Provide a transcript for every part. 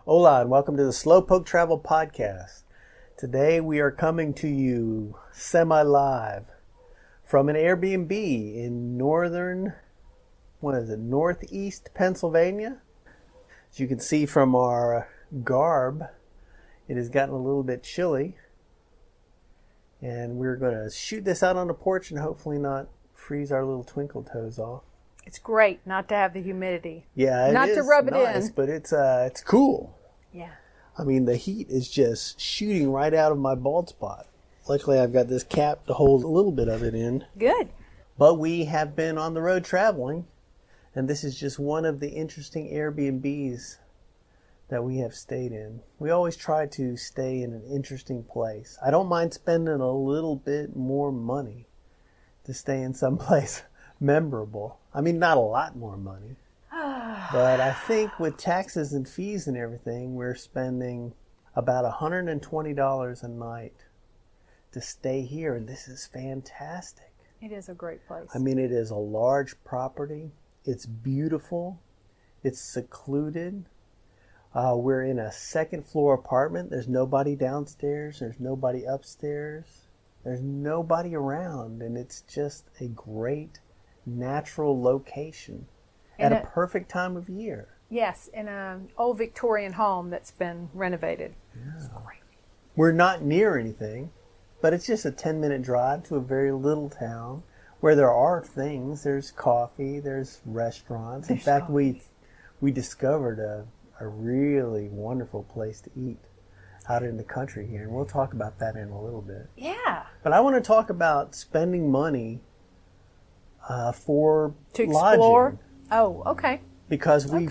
Hola, and welcome to the Slowpoke Travel Podcast. Today we are coming to you semi-live from an Airbnb in northeast Pennsylvania. As you can see from our garb, it has gotten a little bit chilly. And we're going to shoot this out on the porch and hopefully not freeze our little twinkle toes off. It's great not to have the humidity. Yeah, not to rub it in. But it's cool. Yeah. I mean, the heat is just shooting right out of my bald spot. Luckily, I've got this cap to hold a little bit of it in. Good. But we have been on the road traveling, and this is just one of the interesting Airbnbs that we have stayed in. We always try to stay in an interesting place. I don't mind spending a little bit more money to stay in some place memorable. I mean, not a lot more money. But I think with taxes and fees and everything, we're spending about $120 a night to stay here. And this is fantastic. It is a great place. I mean, it is a large property. It's beautiful. It's secluded. We're in a second floor apartment. There's nobody downstairs. There's nobody upstairs. There's nobody around. And it's just a great natural location. At a perfect time of year. Yes, in an old Victorian home that's been renovated. Yeah. It's great. We're not near anything, but it's just a 10-minute drive to a very little town where there are things. There's coffee, there's restaurants. In fact, we discovered a really wonderful place to eat out in the country here, and we'll talk about that in a little bit. Yeah. But I want to talk about spending money for to explore. Lodging. Oh, okay. Because we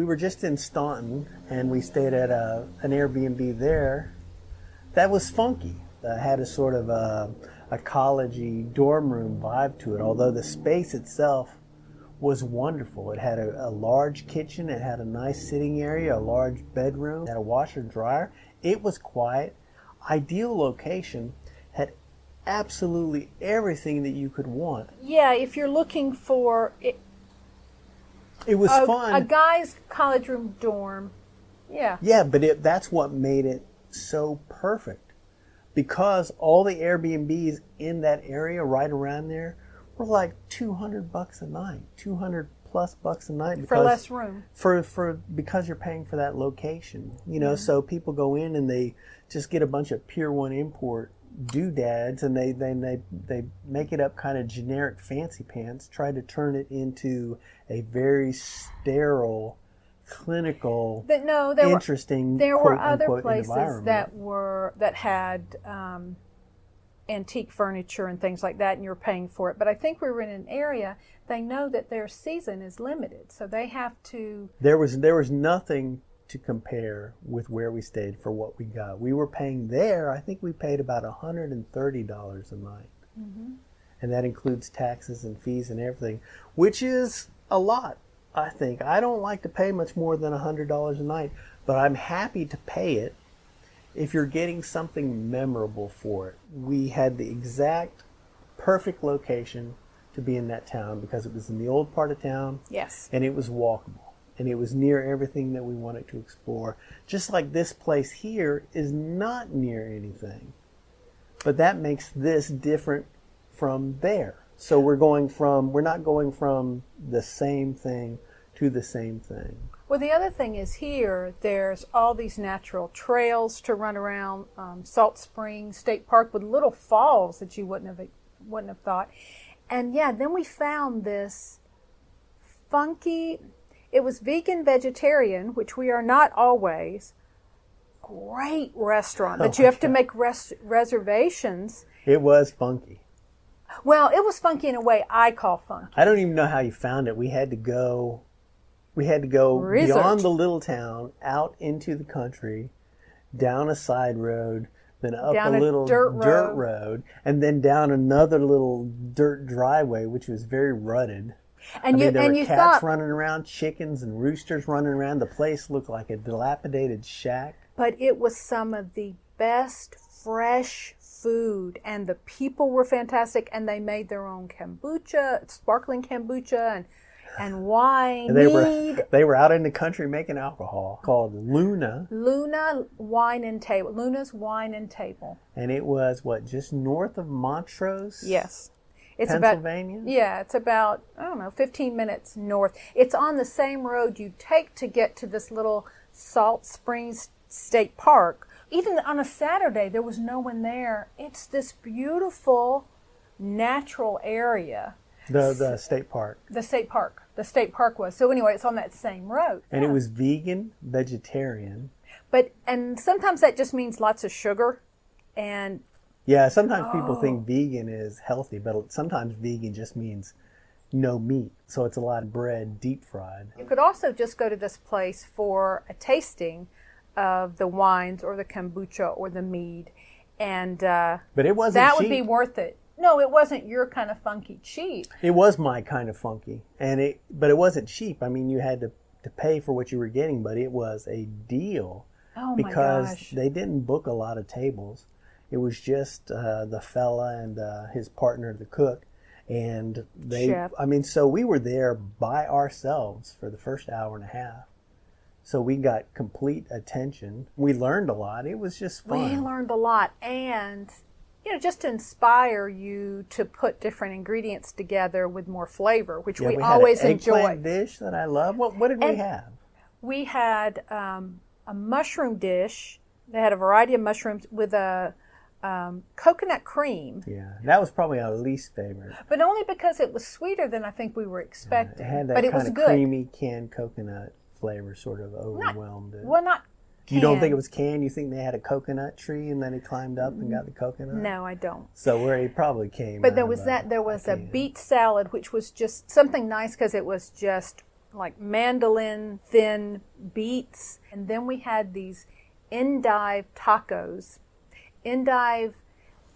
were just in Staunton, and we stayed at an Airbnb there that was funky. Had a sort of a college-y dorm room vibe to it, although the space itself was wonderful. It had a large kitchen, it had a nice sitting area, a large bedroom, it had a washer and dryer. It was quiet, ideal location, had absolutely everything that you could want. Yeah, if you're looking for... It was fun. A guy's college room dorm. Yeah. Yeah, but that's what made it so perfect. Because all the Airbnbs in that area right around there were like $200 a night, $200+ a night. Because, for less room. Because you're paying for that location. You know, so people go in and they just get a bunch of Pier 1 import doodads, and they make it up kind of generic fancy pants, try to turn it into a very sterile, clinical, interesting. There were other unquote, places that had antique furniture and things like that, and you were paying for it. But I think we were in an area, they know that their season is limited, so they have to. There was nothing to compare with where we stayed for what we got. We were paying there, I think we paid about $130 a night. Mm-hmm. And that includes taxes and fees and everything, which is a lot, I think. I don't like to pay much more than $100 a night, but I'm happy to pay it if you're getting something memorable for it. We had the exact perfect location to be in that town because it was in the old part of town. Yes. And it was walkable. And it was near everything that we wanted to explore. Just like this place here is not near anything. But that makes this different from there. So we're not going from the same thing to the same thing. Well, the other thing is here, there's all these natural trails to run around, Salt Springs State Park with little falls that you wouldn't have thought. And yeah, then we found this funky... It was vegan vegetarian, which we are not always. Great restaurant, but you have to make reservations. It was funky. Well, it was funky in a way I call funky. I don't even know how you found it. We had to go beyond the little town, out into the country, down a side road, then up a little dirt road, and then down another little dirt driveway, which was very rutted. And there were cats running around, chickens and roosters running around. The place looked like a dilapidated shack. But it was some of the best fresh food, and the people were fantastic, and they made their own kombucha, sparkling kombucha, and and wine. They were out in the country making alcohol called Luna's Wine and Table. And it was just north of Montrose? Yes. It's Pennsylvania? It's about, 15 minutes north. It's on the same road you take to get to this little Salt Springs State Park. Even on a Saturday, there was no one there. It's this beautiful natural area. The state park. The state park. The state park was. So anyway, it's on that same road. And it was vegan, vegetarian. And sometimes that just means lots of sugar. And yeah, sometimes people think vegan is healthy, but sometimes vegan just means no meat. So it's a lot of bread, deep fried. You could also just go to this place for a tasting of the wines or the kombucha or the mead. And but it wasn't that cheap. would be worth it. No, it wasn't your kind of funky cheap. It was my kind of funky. But it wasn't cheap. I mean, you had to pay for what you were getting, but it was a deal. Oh, my because gosh. They didn't book a lot of tables. It was just the fella and his partner, the cook, and Chef. So we were there by ourselves for the first hour and a half. So we got complete attention. We learned a lot. It was just fun. We learned a lot, and just to inspire you to put different ingredients together with more flavor, which we always had an enjoy. Eggplant dish that I love. What did we have? We had a mushroom dish. They had a variety of mushrooms with a coconut cream. Yeah, that was probably our least favorite. But only because it was sweeter than I think we were expecting. It had that but it kind was of good. Creamy canned coconut flavor sort of overwhelmed it. Well, not canned. You don't think it was canned? You think they had a coconut tree and then he climbed up and got the coconut? No, I don't. So where he probably came. But there was a beet salad, which was just something nice because it was just like mandolin thin beets. And then we had these Endive Tacos. Endive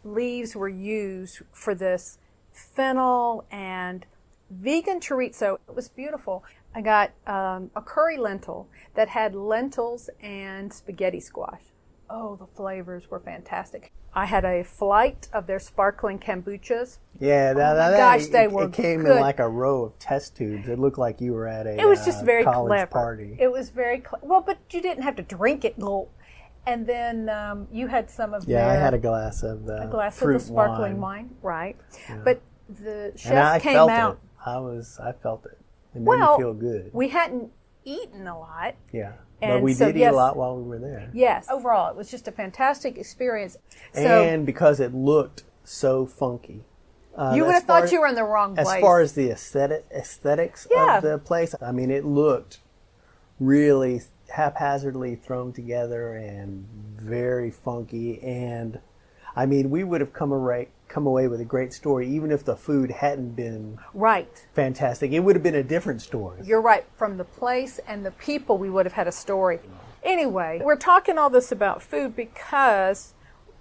leaves were used for this fennel and vegan chorizo. It was beautiful. I got a curry lentil that had lentils and spaghetti squash. Oh, the flavors were fantastic. I had a flight of their sparkling kombuchas. Yeah, they were It came good. in like a row of test tubes. It looked like you were at a It was just very college clever. party. It was very well, but you didn't have to drink it. And then you had some of I had a glass of the fruit of the sparkling wine, right? Yeah. But the chef and I came felt out. it. I felt it. It made me feel good. We hadn't eaten a lot. Yeah, And but we so, did eat a lot while we were there. Yes, overall, it was just a fantastic experience. And because it looked so funky. You would have thought you were in the wrong place. As far as the aesthetics of the place, I mean, it looked really haphazardly thrown together and very funky. And I mean, we would have come away with a great story, even if the food hadn't been fantastic. It would have been a different story. You're right. From the place and the people, we would have had a story. Anyway, we're talking all this about food because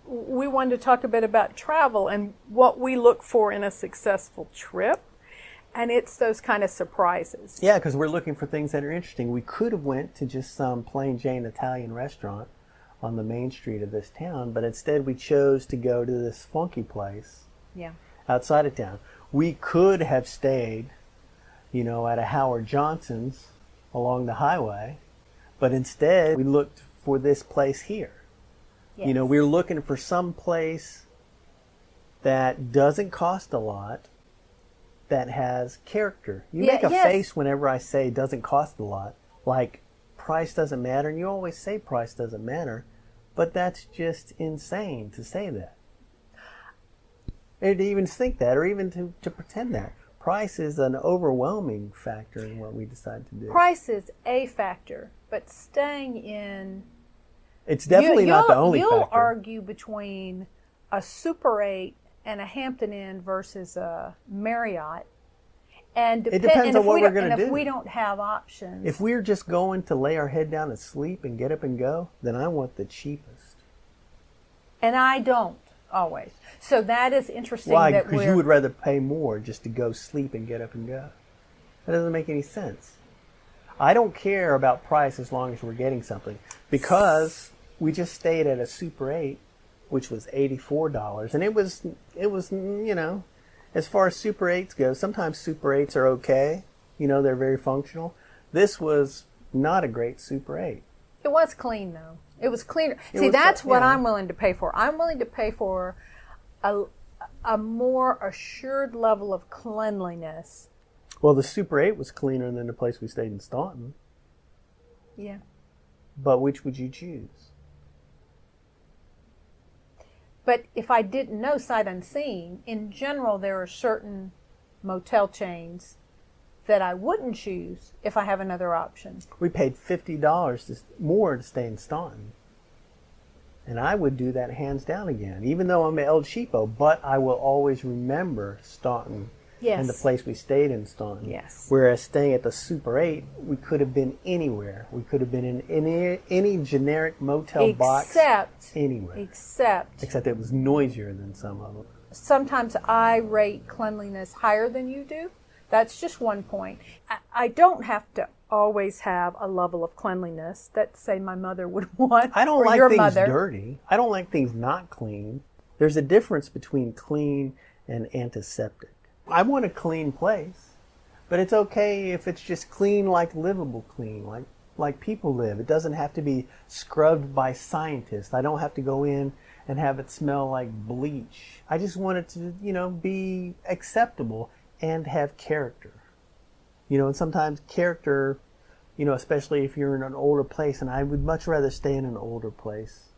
we wanted to talk a bit about travel and what we look for in a successful trip. And it's those kind of surprises. Yeah, because we're looking for things that are interesting. We could have went to just some plain Jane Italian restaurant on the main street of this town, but instead we chose to go to this funky place outside of town. We could have stayed, at a Howard Johnson's along the highway, but instead we looked for this place here. Yes. We were looking for some place that doesn't cost a lot, that has character. You make a face whenever I say doesn't cost a lot, like price doesn't matter, and you always say price doesn't matter, but that's just insane to say that. Or to even think that, or even to pretend that. Price is an overwhelming factor in what we decide to do. Price is a factor, but staying in... It's definitely not the only factor. You'll argue between a Super 8 and a Hampton Inn versus a Marriott. And it depends on what we're going to do. And if we don't have options... If we're just going to lay our head down and sleep and get up and go, then I want the cheapest. And I don't, always. So that is interesting. Why? Because you would rather pay more just to go sleep and get up and go. That doesn't make any sense. I don't care about price as long as we're getting something. Because we just stayed at a Super 8, which was $84. And it was, as far as Super 8s go, sometimes Super 8s are okay. They're very functional. This was not a great Super 8. It was clean, though. It was cleaner. See, that's what I'm willing to pay for. I'm willing to pay for a more assured level of cleanliness. Well, the Super 8 was cleaner than the place we stayed in Staunton. Yeah. But which would you choose? But if I didn't know sight unseen, in general, there are certain motel chains that I wouldn't choose if I have another option. We paid $50 more to stay in Staunton. And I would do that hands down again, even though I'm El Cheapo, but I will always remember Staunton. Yes. And the place we stayed in Staunton. Yes. Whereas staying at the Super 8, we could have been anywhere. We could have been in any generic motel box anywhere. Except it was noisier than some of them. Sometimes I rate cleanliness higher than you do. That's just one point. I don't have to always have a level of cleanliness that, say, my mother would want. I don't or like your things mother. dirty. I don't like things not clean. There's a difference between clean and antiseptic. I want a clean place, but it's okay if it's just clean, like livable clean, like people live. It doesn't have to be scrubbed by scientists. I don't have to go in and have it smell like bleach. I just want it to, be acceptable and have character. And sometimes character, especially if you're in an older place, and I would much rather stay in an older place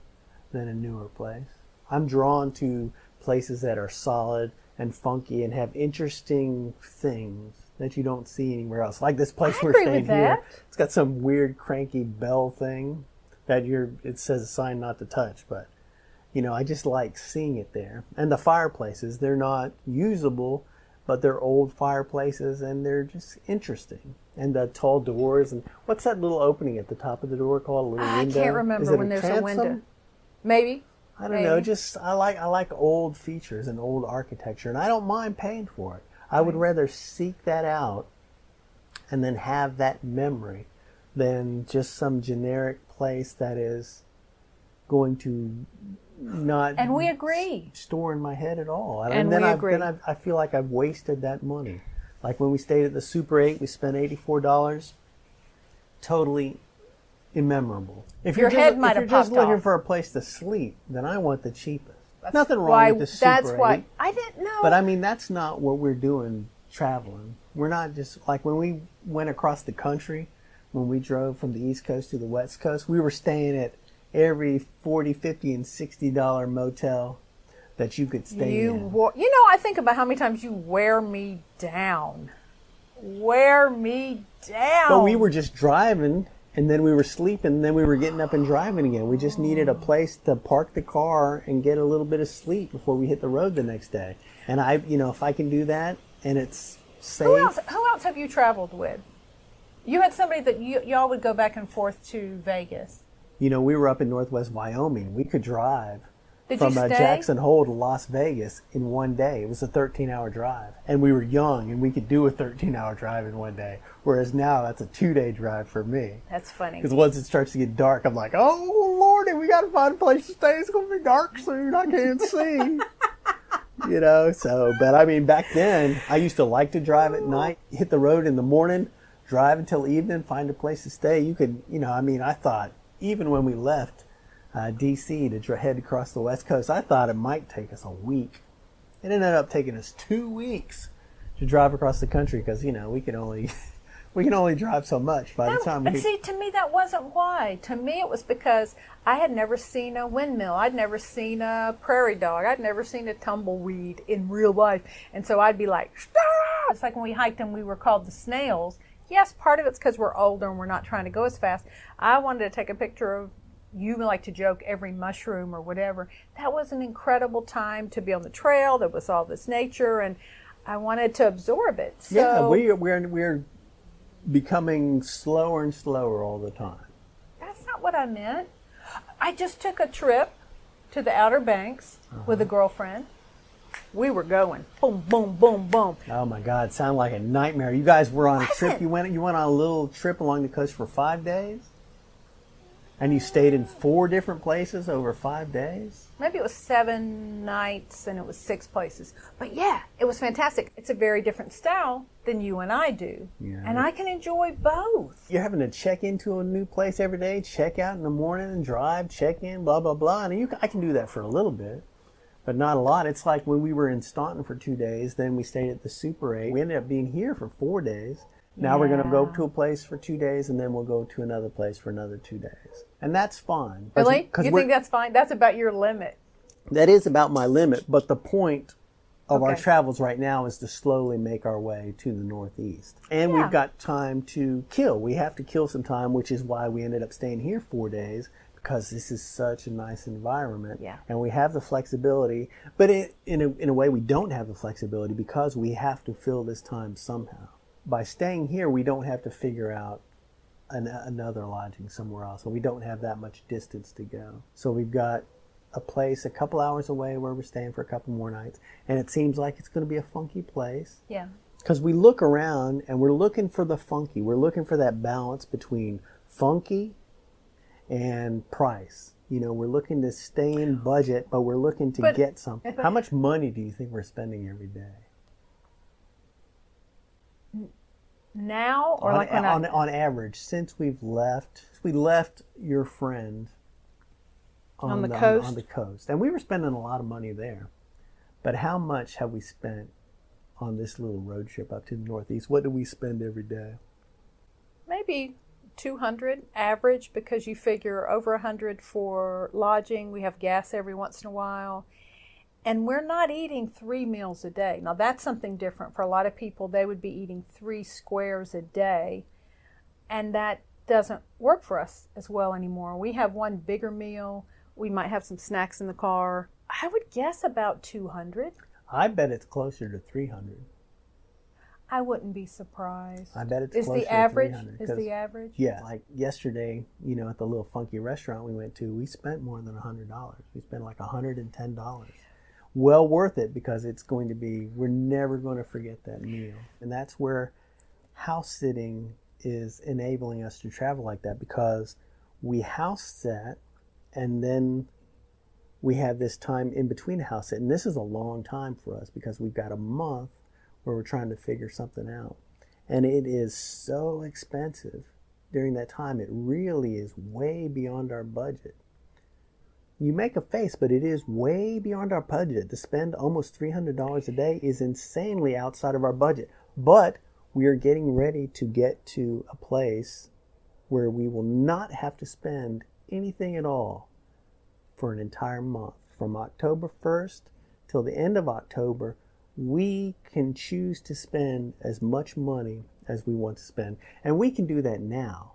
than a newer place. I'm drawn to places that are solid and funky and have interesting things that you don't see anywhere else. Like this place we're staying here. It's got some weird cranky bell thing that it says a sign not to touch, but I just like seeing it there. And the fireplaces, they're not usable, but they're old fireplaces and they're just interesting. And the tall doors, and what's that little opening at the top of the door called? A little window? I can't remember when there's a window. Maybe. I don't know. Just I like old features and old architecture, and I don't mind paying for it. I would rather seek that out and then have that memory than just some generic place that is going to not. And we agree. Store in my head at all. And we agree. Then I feel like I've wasted that money. Like when we stayed at the Super 8, we spent $84. Totally immemorable. If you're just looking for a place to sleep, then I want the cheapest. Nothing wrong with the Super 8. That's why I didn't know. But I mean, that's not what we're doing traveling. We're not just like when we went across the country, when we drove from the East Coast to the West Coast, we were staying at every $40, $50, and $60 motel that you could stay in. I think about how many times you wear me down. Wear me down. But we were just driving. And then we were sleeping, and then we were getting up and driving again. We just needed a place to park the car and get a little bit of sleep before we hit the road the next day. And if I can do that and it's safe. Who else have you traveled with? You had somebody that y'all would go back and forth to Vegas. We were up in Northwest Wyoming. We could drive from Jackson Hole to Las Vegas in one day. It was a 13-hour drive. And we were young, and we could do a 13-hour drive in one day. Whereas now, that's a 2-day drive for me. That's funny. Because once it starts to get dark, I'm like, oh, Lordy, we got to find a place to stay. It's going to be dark soon. I can't see. But I mean, back then, I used to like to drive at night, hit the road in the morning, drive until evening, find a place to stay. You could, I thought, even when we left D.C. to head across the West Coast, I thought it might take us a week. It ended up taking us 2 weeks to drive across the country because, we can only drive so much by the time But see, to me, that wasn't why. To me, it was because I had never seen a windmill. I'd never seen a prairie dog. I'd never seen a tumbleweed in real life. And so I'd be like, Stah! It's like when we hiked and we were called the snails. Yes, part of it's because we're older and we're not trying to go as fast. I wanted to take a picture of, you like to joke, every mushroom or whatever. That was an incredible time to be on the trail. There was all this nature, and I wanted to absorb it. So, yeah, we're becoming slower and slower all the time. That's not what I meant. I just took a trip to the Outer Banks with a girlfriend. We were going boom, boom, boom, boom. Oh my God, it sounded like a nightmare. You guys were on a trip. You went on a little trip along the coast for 5 days? And you stayed in 4 different places over 5 days? Maybe it was 7 nights and it was 6 places. But yeah, it was fantastic. It's a very different style than you and I do. Yeah. And I can enjoy both. You're having to check into a new place every day, check out in the morning and drive, check in, blah, blah, blah. And I can do that for a little bit, but not a lot. It's like when we were in Staunton for 2 days, then we stayed at the Super 8. We ended up being here for 4 days. Now we're going to go to a place for 2 days, and then we'll go to another place for another 2 days. And that's fine. Really? You think that's fine? That's about your limit. That is about my limit, but the point of our travels right now is to slowly make our way to the Northeast. And we've got time to kill. We have to kill some time, which is why we ended up staying here 4 days, because this is such a nice environment. Yeah. And we have the flexibility, but in a way we don't have the flexibility because we have to fill this time somehow. By staying here, we don't have to figure out another lodging somewhere else, and we don't have that much distance to go. So we've got a place a couple hours away where we're staying for a couple more nights, and it seems like it's going to be a funky place. Yeah. Because we look around and we're looking for the funky. We're looking for that balance between funky and price. You know, we're looking to stay in budget, but we're looking to get something. How much money do you think we're spending every day? Now or on average, since we left your friend on the coast. On the coast, and we were spending a lot of money there. But how much have we spent on this little road trip up to the Northeast? What do we spend every day? Maybe 200 average, because you figure over 100 for lodging. We have gas every once in a while. And we're not eating 3 meals a day. Now, that's something different. For a lot of people, they would be eating 3 squares a day. And that doesn't work for us as well anymore. We have one bigger meal. We might have some snacks in the car. I would guess about 200. I bet it's closer to 300. I wouldn't be surprised. I bet it's is closer the average, to 300. Is the average? Yeah. Like yesterday, you know, at the little funky restaurant we went to, we spent more than $100. We spent like $110. Well worth it, because it's going to be, we're never going to forget that meal. And that's where house sitting is enabling us to travel like that, because we house sit and then we have this time in between house sit. And this is a long time for us because we've got a month where we're trying to figure something out. And it is so expensive during that time. It really is way beyond our budget. You make a face, but it is way beyond our budget. To spend almost $300 a day is insanely outside of our budget. But we are getting ready to get to a place where we will not have to spend anything at all for an entire month. From October 1st till the end of October, we can choose to spend as much money as we want to spend. And we can do that now.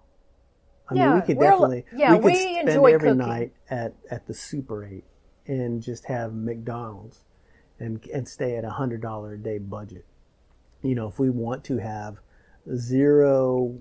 I mean, we could definitely, we could spend every cooking. night at the Super 8 and just have McDonald's and stay at $100 a day budget. You know, if we want to have zero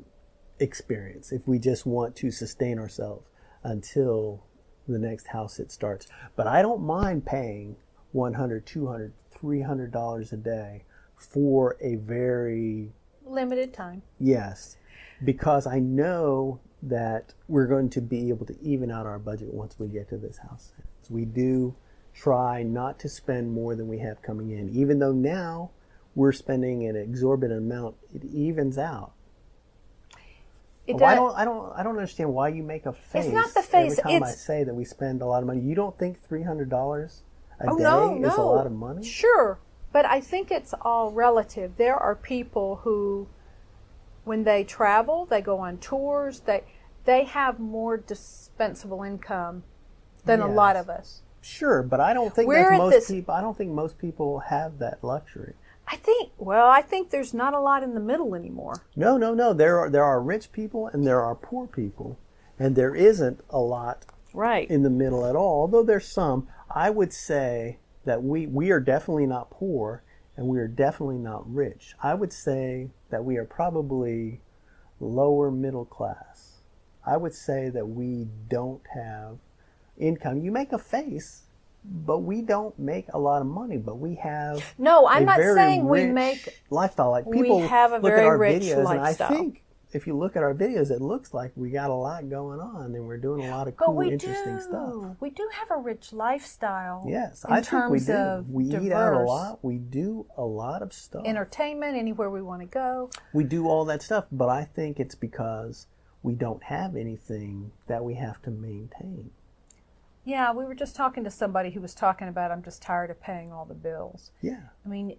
experience, if we just want to sustain ourselves until the next house sit starts. But I don't mind paying $100, $200, $300 a day for a very limited time. Yes, because I know that we're going to be able to even out our budget once we get to this house. So we do try not to spend more than we have coming in, even though now we're spending an exorbitant amount. It evens out. I don't understand why you make a face. It's not the face. Every time I say that we spend a lot of money. You don't think $300 a day is a lot of money? Sure, but I think it's all relative. There are people who, when they travel, they go on tours, they have more dispensable income than a lot of us. Sure, but I don't think I don't think most people have that luxury. I think there's not a lot in the middle anymore. No. There are rich people and there are poor people, and there isn't a lot in the middle at all. Although there's some. I would say that we are definitely not poor and we are definitely not rich. I would say that we are probably lower middle class. I would say that we don't have income. You make a face, but we don't make a lot of money. But we have I'm not saying we make lifestyle. Like people we have a look very at our rich videos, lifestyle. and I think if you look at our videos, it looks like we got a lot going on and we're doing a lot of cool, interesting stuff. We do have a rich lifestyle. Yes, I think we do. We eat out a lot. We do a lot of stuff. Entertainment, anywhere we want to go. We do all that stuff, but I think it's because we don't have anything that we have to maintain. Yeah, we were just talking to somebody who was talking about, I'm just tired of paying all the bills. Yeah. I mean,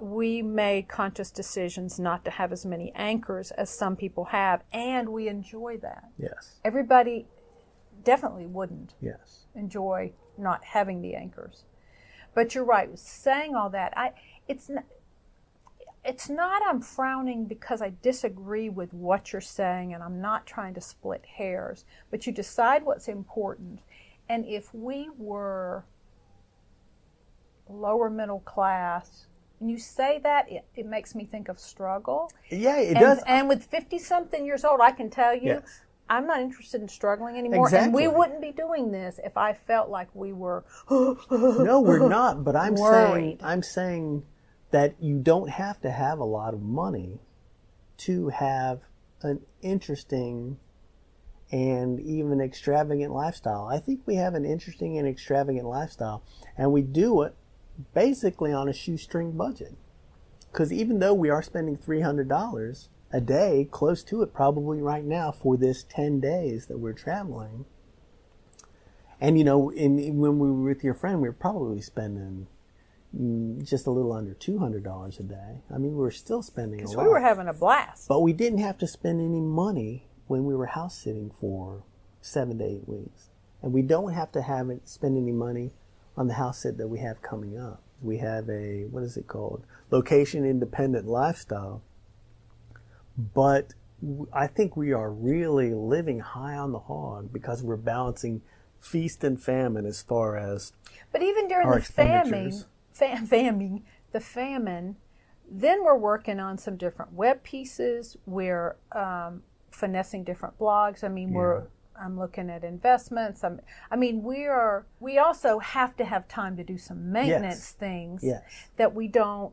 we made conscious decisions not to have as many anchors as some people have, and we enjoy that. Yes. Everybody definitely wouldn't enjoy not having the anchors. But you're right, saying all that, it's not I'm frowning because I disagree with what you're saying, and I'm not trying to split hairs, but you decide what's important. And if we were lower middle class, and you say that, it makes me think of struggle. Yeah, it does. And with 50-something years old, I can tell you, I'm not interested in struggling anymore. Exactly. And we wouldn't be doing this if I felt like we were No, we're not. But worried. I'm saying that you don't have to have a lot of money to have an interesting and even extravagant lifestyle. I think we have an interesting and extravagant lifestyle, and we do it basically on a shoestring budget. Because even though we are spending $300 a day, close to it probably right now for this 10 days that we're traveling, and you know, when we were with your friend, we were probably spending just a little under $200 a day. I mean, we were still spending a lot. Because we were having a blast. But we didn't have to spend any money when we were house sitting for 7 to 8 weeks. And we don't have to spend any money on the house sit that we have coming up. We have a, what is it called? Location independent lifestyle. But I think we are really living high on the hog because we're balancing feast and famine as far as But even during the famine, then we're working on some different web pieces. We're finessing different blogs. I mean, I'm looking at investments. We also have to have time to do some maintenance things that we don't.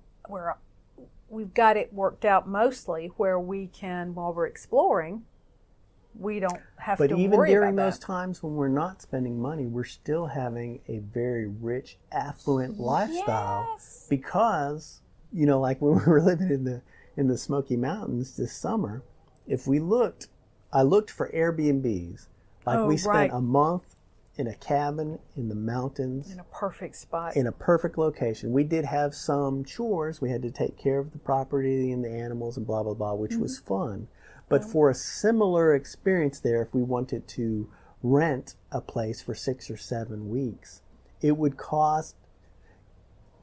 We've got it worked out mostly where we can, while we're exploring, we don't have to worry about that. But even during those times when we're not spending money, we're still having a very rich, affluent lifestyle because, you know, like when we were living in the Smoky Mountains this summer, I looked for Airbnbs. Like we spent a month in a cabin in the mountains. In a perfect spot. In a perfect location. We did have some chores. We had to take care of the property and the animals and blah, blah, blah, which was fun. But for a similar experience there, if we wanted to rent a place for 6 or 7 weeks, it would cost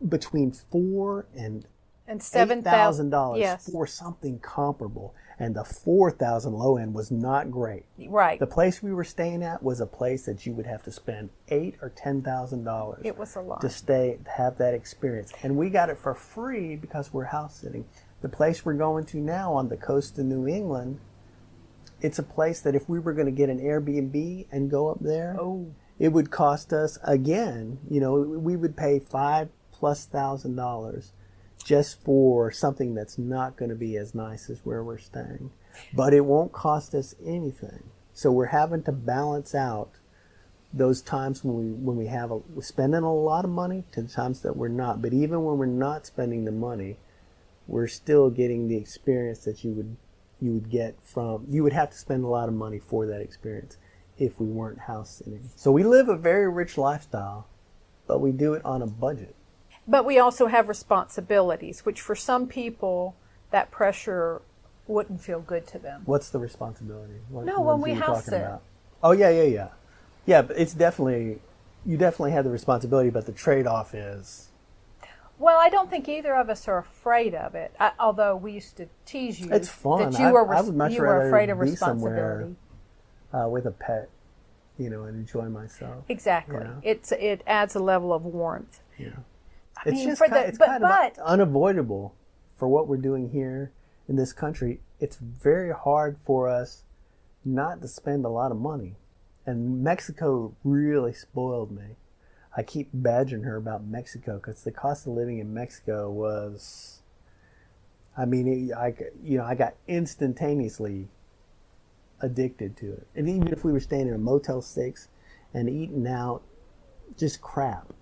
between $4,000 and $8,000 for something comparable. And the $4,000 low end was not great. Right. The place we were staying at was a place that you would have to spend $8,000 or $10,000. It was a lot to have that experience, and we got it for free because we're house sitting. The place we're going to now on the coast of New England, it's a place that if we were going to get an Airbnb and go up there, it would cost us again. You know, we would pay $5,000+ just for something that's not going to be as nice as where we're staying. But it won't cost us anything. So we're having to balance out those times when we're spending a lot of money to the times that we're not. But even when we're not spending the money, we're still getting the experience that you would get from, you would have to spend a lot of money for that experience if we weren't house sitting. So we live a very rich lifestyle, but we do it on a budget. But we also have responsibilities, which for some people, that pressure wouldn't feel good to them. What's the responsibility? When we house sit. Oh, yeah. Yeah, but it's definitely, you definitely have the responsibility, but the trade-off is... Well, I don't think either of us are afraid of it, although we used to tease you. It's fun. That you were afraid of responsibility. With a pet, you know, and enjoy myself. Exactly. You know? It adds a level of warmth. Yeah. It's kind of unavoidable for what we're doing here in this country. It's very hard for us not to spend a lot of money. And Mexico really spoiled me. I keep badgering her about Mexico because the cost of living in Mexico was I mean, I got instantaneously addicted to it. And even if we were staying in a Motel 6 and eating out just crap,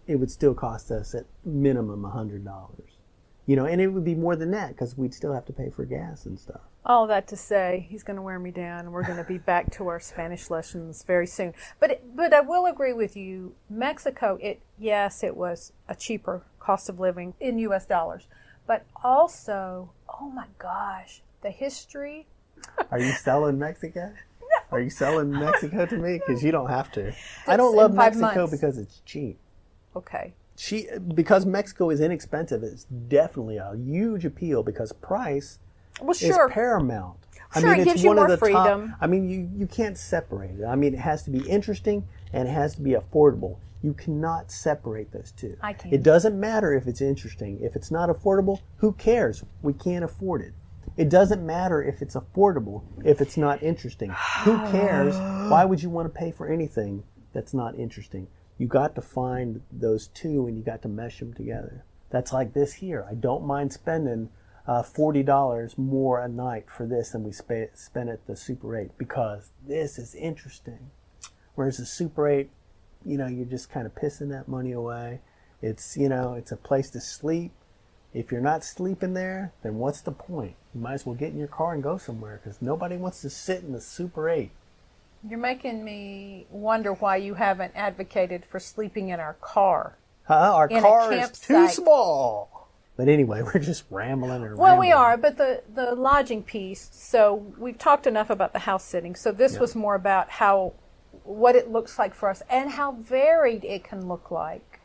it would still cost us at minimum $100. And it would be more than that because we'd still have to pay for gas and stuff. All that to say, he's going to wear me down, and we're going to be back to our Spanish lessons very soon. But I will agree with you. Mexico, it was a cheaper cost of living in U.S. dollars. But also, oh my gosh, the history. Are you selling Mexico? Are you selling Mexico to me? Because you don't have to. I don't love Mexico because it's cheap. Okay. Because Mexico is inexpensive, it's definitely a huge appeal because price is paramount. Sure, it gives you more freedom. You can't separate it. It has to be interesting and it has to be affordable. You cannot separate those two. I can. It doesn't matter if it's interesting. If it's not affordable, who cares? We can't afford it. It doesn't matter if it's affordable if it's not interesting. Who cares? Why would you want to pay for anything that's not interesting? You got to find those two and you got to mesh them together. That's like this here. I don't mind spending $40 more a night for this than we spend at the Super 8 because this is interesting. Whereas the Super 8, you're just kind of pissing that money away. It's a place to sleep. If you're not sleeping there, then what's the point? You might as well get in your car and go somewhere because nobody wants to sit in the Super 8. You're making me wonder why you haven't advocated for sleeping in our car. Our car is too small. But anyway, we're just rambling and Well, we are, but the lodging piece, so we've talked enough about the house sitting. So this was more about what it looks like for us and how varied it can look like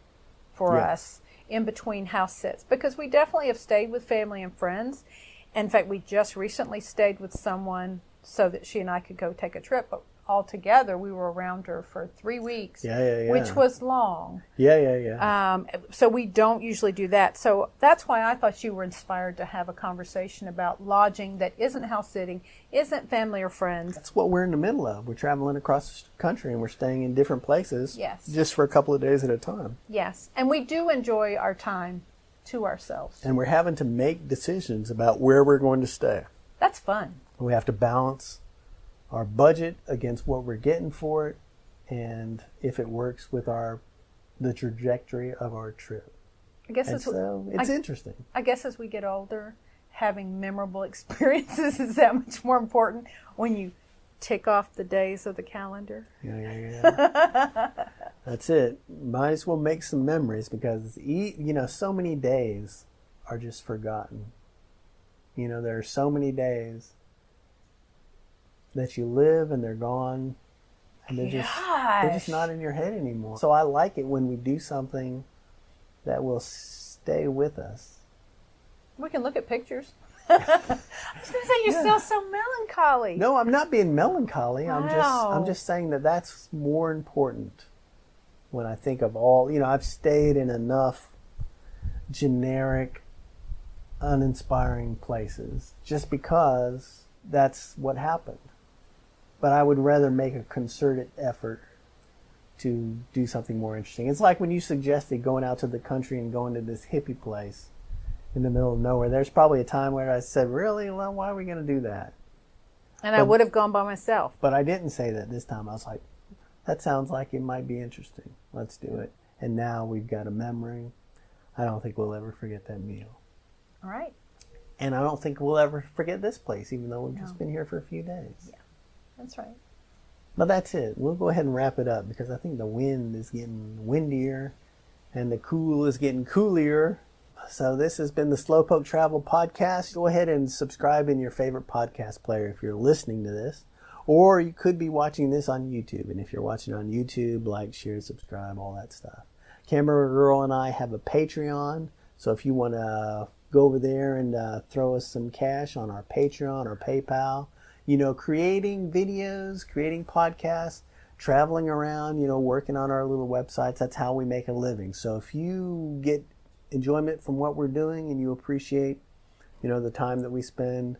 for us in between house sits. Because we definitely have stayed with family and friends. In fact, we just recently stayed with someone so that she and I could go take a trip. But altogether, we were around her for 3 weeks, which was long. So we don't usually do that. So that's why I thought you were inspired to have a conversation about lodging that isn't house sitting, isn't family or friends. That's what we're in the middle of. We're traveling across the country and we're staying in different places just for a couple of days at a time. Yes, and we do enjoy our time to ourselves. And we're having to make decisions about where we're going to stay. That's fun. We have to balance our budget against what we're getting for it and if it works with the trajectory of our trip. I guess it's interesting. I guess as we get older, having memorable experiences is that much more important when you tick off the days of the calendar. That's it. Might as well make some memories because so many days are just forgotten. There are so many days that you live and they're gone and they're just not in your head anymore. So I like it when we do something that will stay with us. We can look at pictures. I was going to say you sound so melancholy. No, I'm not being melancholy. Wow. I'm just saying that's more important when I think of all, I've stayed in enough generic, uninspiring places just because that's what happened. But I would rather make a concerted effort to do something more interesting. It's like when you suggested going out to the country and going to this hippie place in the middle of nowhere. There's probably a time where I said, really? Well, why are we going to do that? I would have gone by myself. But I didn't say that this time. I was like, that sounds like it might be interesting. Let's do it. And now we've got a memory. I don't think we'll ever forget that meal. All right. And I don't think we'll ever forget this place, even though we've just been here for a few days. Yeah. That's right. But that's it. We'll go ahead and wrap it up because I think the wind is getting windier and the cool is getting coolier. So this has been the Slowpoke Travel Podcast. Go ahead and subscribe in your favorite podcast player if you're listening to this. Or you could be watching this on YouTube. And if you're watching on YouTube, like, share, subscribe, all that stuff. Camera Girl and I have a Patreon. So if you want to go over there and throw us some cash on our Patreon or PayPal, creating videos, creating podcasts, traveling around, working on our little websites. That's how we make a living. So if you get enjoyment from what we're doing and you appreciate, the time that we spend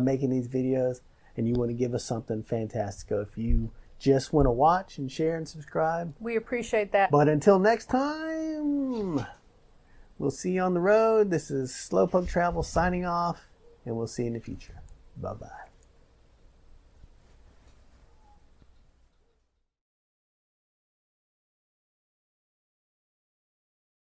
making these videos and you want to give us something fantastic. If you just want to watch and share and subscribe, we appreciate that. But until next time, We'll see you on the road. This is Slowpoke Travel signing off, and we'll see you in the future. Bye-bye.